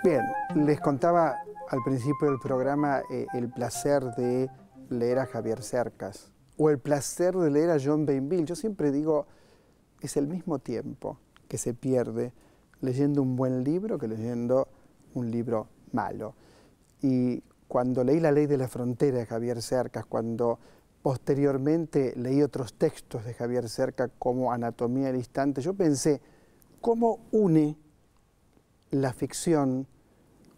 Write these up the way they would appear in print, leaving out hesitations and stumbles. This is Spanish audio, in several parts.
Bien, les contaba al principio del programa el placer de leer a Javier Cercas o el placer de leer a John Bainville. Yo siempre digo, es el mismo tiempo que se pierde leyendo un buen libro que leyendo un libro malo. Y cuando leí La Ley de la Frontera de Javier Cercas, cuando posteriormente leí otros textos de Javier Cercas como Anatomía del Instante, yo pensé, ¿cómo une la ficción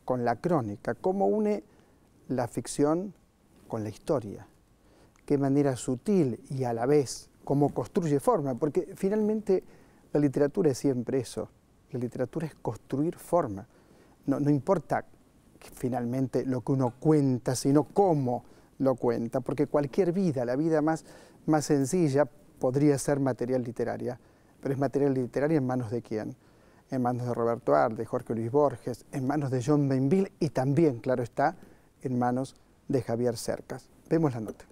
con la crónica? ¿Cómo une la ficción con la historia? Qué manera sutil y a la vez cómo construye forma, porque finalmente la literatura es siempre eso. La literatura es construir forma. No importa finalmente lo que uno cuenta, sino cómo lo cuenta, porque cualquier vida, la vida más sencilla, podría ser material literaria, pero es material literaria en manos de quién. En manos de Roberto Arlt, de Jorge Luis Borges, en manos de John Bainville y también, claro está, en manos de Javier Cercas. Vemos la nota.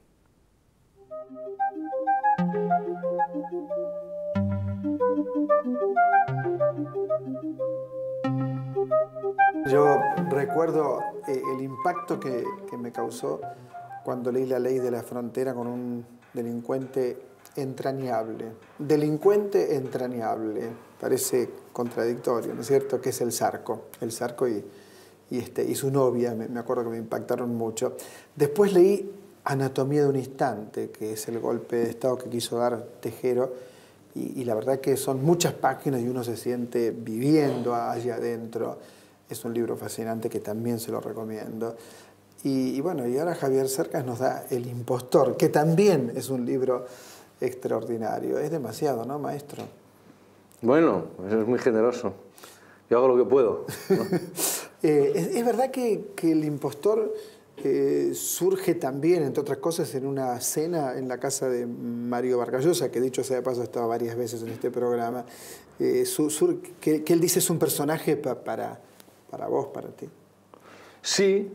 Yo recuerdo el impacto que me causó cuando leí La Ley de la Frontera con un delincuente entrañable. Delincuente entrañable. Parece contradictorio, ¿no es cierto? Que es el Zarco. El Zarco y su novia, me acuerdo que me impactaron mucho. Después leí Anatomía de un Instante, que es el golpe de Estado que quiso dar Tejero, y la verdad que son muchas páginas y uno se siente viviendo allá adentro. Es un libro fascinante que también se lo recomiendo. Y bueno, y ahora Javier Cercas nos da El Impostor, que también es un libro extraordinario. Es demasiado, ¿no, maestro? Bueno, eso es muy generoso. Yo hago lo que puedo, ¿no? Es verdad que El Impostor surge también, entre otras cosas, en una cena en la casa de Mario Vargas Llosa, que dicho sea de paso ha estado varias veces en este programa, que él dice es un personaje para vos, para ti. Sí.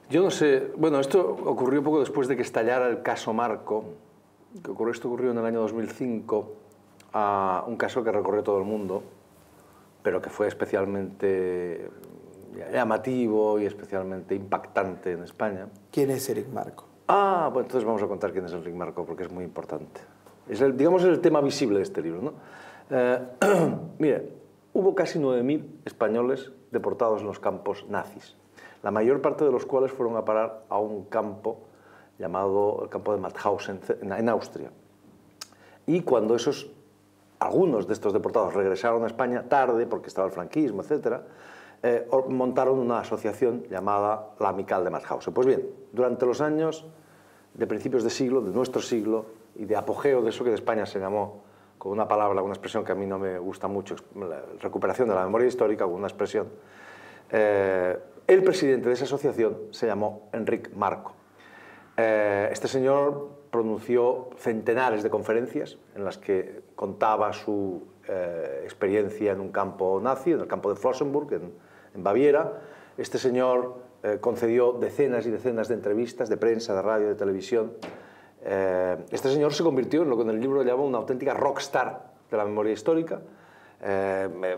Yo no sé, bueno, esto ocurrió poco después de que estallara el caso Marco, esto ocurrió en el año 2005, un caso que recorrió todo el mundo, pero que fue especialmente llamativo y especialmente impactante en España. ¿Quién es Enric Marco? Bueno, entonces vamos a contar quién es Enric Marco, porque es muy importante. Digamos, es el tema visible de este libro, ¿no? Mire, hubo casi 9.000 españoles deportados en los campos nazis, la mayor parte de los cuales fueron a parar a un campo llamado el campo de Mauthausen, en Austria. Y cuando algunos de estos deportados regresaron a España tarde, porque estaba el franquismo, etc., montaron una asociación llamada la Amical de Mauthausen. Pues bien, durante los años de principios de siglo, de nuestro siglo, y de apogeo de eso que de España se llamó, con una palabra, una expresión que a mí no me gusta mucho, la recuperación de la memoria histórica, con una expresión, el presidente de esa asociación se llamó Enric Marco. Este señor pronunció centenares de conferencias en las que contaba su experiencia en un campo nazi, en el campo de Flossenbürg, en Baviera. Este señor concedió decenas y decenas de entrevistas de prensa, de radio, de televisión. Este señor se convirtió en lo que en el libro llama una auténtica rockstar de la memoria histórica.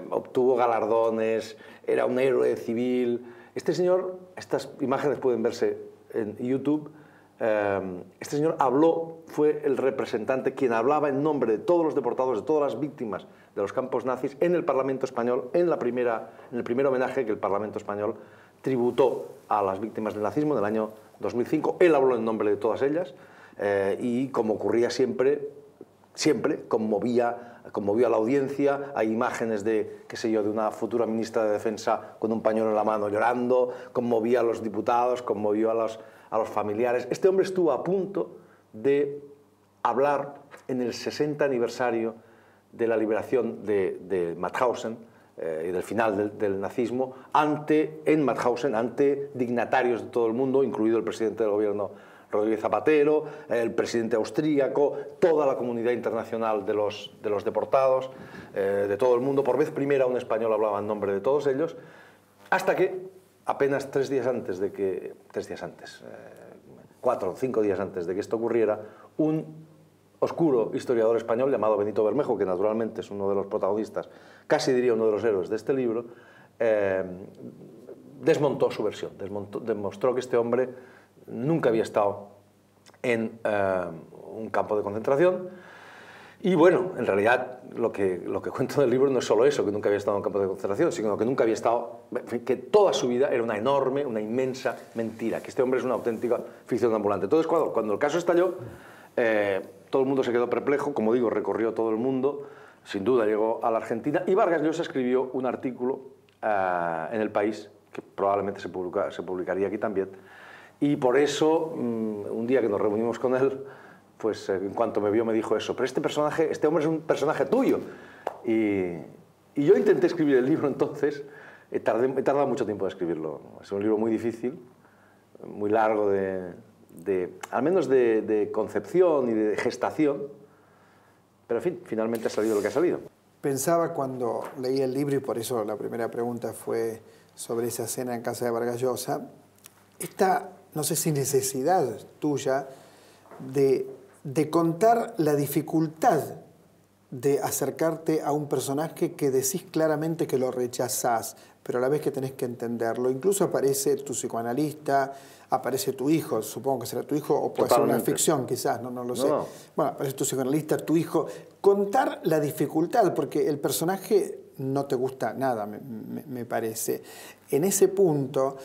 Obtuvo galardones, era un héroe civil. Este señor, estas imágenes pueden verse en YouTube, este señor fue el representante, quien hablaba en nombre de todos los deportados, de todas las víctimas de los campos nazis en el Parlamento Español, en el primer homenaje que el Parlamento Español tributó a las víctimas del nazismo en el año 2005. Él habló en nombre de todas ellas y, como ocurría siempre conmovía a la audiencia. Hay imágenes de, qué sé yo, de una futura ministra de Defensa con un pañuelo en la mano llorando, conmovía a los diputados, conmovió a los familiares. Este hombre estuvo a punto de hablar en el 60 aniversario de la liberación de Mauthausen y del final del nazismo, en Mauthausen, ante dignatarios de todo el mundo, incluido el presidente del gobierno Rodríguez Zapatero, el presidente austríaco, toda la comunidad internacional de los deportados, de todo el mundo. Por vez primera un español hablaba en nombre de todos ellos, hasta que apenas 4 o 5 días antes de que esto ocurriera, un oscuro historiador español llamado Benito Bermejo, que naturalmente es uno de los protagonistas, casi diría uno de los héroes de este libro, desmontó su versión, demostró que este hombre nunca había estado en un campo de concentración. Y bueno, en realidad lo que cuento en el libro no es solo eso, que nunca había estado en un campo de concentración, sino que nunca había estado, que toda su vida era una enorme, una inmensa mentira, que este hombre es una auténtica ficción ambulante. Entonces, cuando el caso estalló, todo el mundo se quedó perplejo, como digo, recorrió todo el mundo, sin duda llegó a la Argentina, y Vargas Llosa escribió un artículo en El País, que probablemente se publicaría aquí también, y por eso, un día que nos reunimos con él, pues en cuanto me vio me dijo eso, pero este hombre es un personaje tuyo. Y yo intenté escribir el libro entonces, he tardado mucho tiempo en escribirlo. Es un libro muy difícil, muy largo al menos de concepción y de gestación, pero en fin, finalmente ha salido lo que ha salido. Pensaba cuando leí el libro, y por eso la primera pregunta fue sobre esa cena en casa de Vargas Llosa, esta, no sé si necesidad tuya de contar la dificultad de acercarte a un personaje que decís claramente que lo rechazás, pero a la vez que tenés que entenderlo. Incluso aparece tu psicoanalista, aparece tu hijo, supongo que será tu hijo, o puede ser una ficción quizás, no lo sé. Bueno, aparece tu psicoanalista, tu hijo. Contar la dificultad, porque el personaje no te gusta nada, me parece. En ese punto,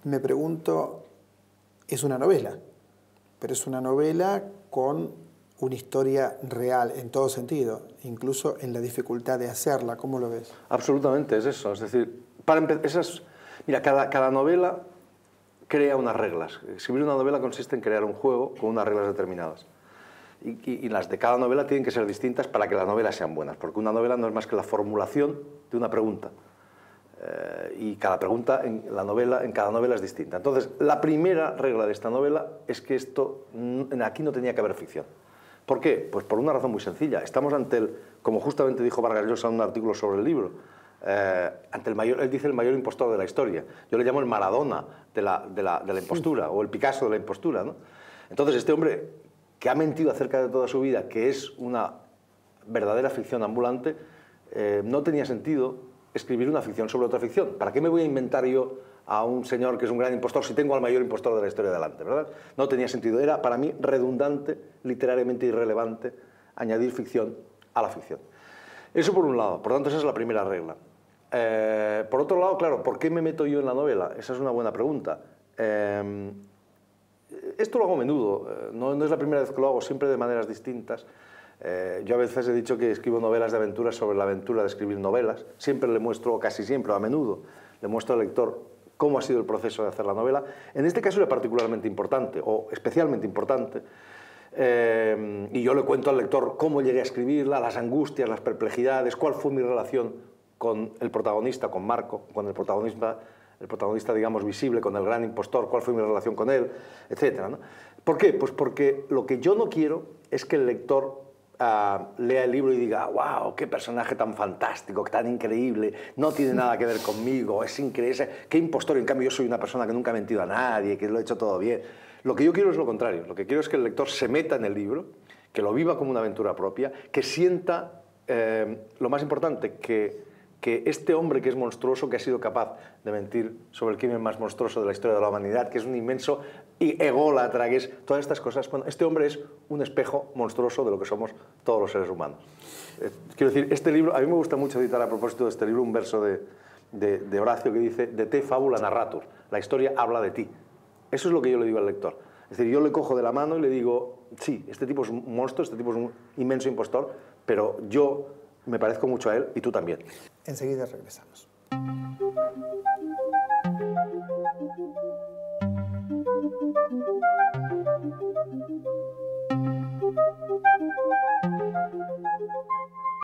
me pregunto, es una novela, pero es una novela con una historia real en todo sentido, incluso en la dificultad de hacerla. ¿Cómo lo ves? Absolutamente, es eso. Es decir, mira, cada novela crea unas reglas. Escribir una novela consiste en crear un juego con unas reglas determinadas. Y las de cada novela tienen que ser distintas para que las novelas sean buenas, porque una novela no es más que la formulación de una pregunta. Y cada pregunta en cada novela es distinta. Entonces, la primera regla de esta novela es que aquí no tenía que haber ficción. ¿Por qué? Pues por una razón muy sencilla. Estamos ante como justamente dijo Vargas Llosa en un artículo sobre el libro, ante él dice el mayor impostor de la historia. Yo le llamo el Maradona de la impostura, o el Picasso de la impostura, ¿no? Entonces, este hombre que ha mentido acerca de toda su vida, que es una verdadera ficción ambulante, no tenía sentido escribir una ficción sobre otra ficción. ¿Para qué me voy a inventar yo a un señor que es un gran impostor si tengo al mayor impostor de la historia delante, ¿verdad? No tenía sentido. Era para mí redundante, literariamente irrelevante, añadir ficción a la ficción. Eso por un lado. Por tanto, esa es la primera regla. Por otro lado, claro, ¿por qué me meto yo en la novela? Esa es una buena pregunta. Esto lo hago a menudo. No es la primera vez que lo hago, siempre de maneras distintas. Yo a veces he dicho que escribo novelas de aventuras sobre la aventura de escribir novelas. Siempre le muestro, casi siempre, a menudo, le muestro al lector cómo ha sido el proceso de hacer la novela. En este caso era particularmente importante, o especialmente importante, y yo le cuento al lector cómo llegué a escribirla, las angustias, las perplejidades, cuál fue mi relación con el protagonista, con Marco, con el protagonista, digamos, visible, con el gran impostor, cuál fue mi relación con él, etc., ¿no? ¿Por qué? Pues porque lo que yo no quiero es que el lector lea el libro y diga, wow, qué personaje tan fantástico, tan increíble, no tiene nada que ver conmigo, es increíble, qué impostor, en cambio yo soy una persona que nunca ha mentido a nadie, que lo he hecho todo bien. Lo que yo quiero es lo contrario, lo que quiero es que el lector se meta en el libro, que lo viva como una aventura propia, que sienta, lo más importante, que este hombre que es monstruoso, que ha sido capaz de mentir sobre el crimen más monstruoso de la historia de la humanidad, que es un inmenso ególatra, que es todas estas cosas, bueno, este hombre es un espejo monstruoso de lo que somos todos los seres humanos. Quiero decir, este libro, a mí me gusta mucho citar a propósito de este libro un verso de Horacio que dice, de te fabula narratur, la historia habla de ti. Eso es lo que yo le digo al lector. Es decir, yo le cojo de la mano y le digo, sí, este tipo es un monstruo, este tipo es un inmenso impostor, pero yo me parezco mucho a él y tú también. Enseguida regresamos.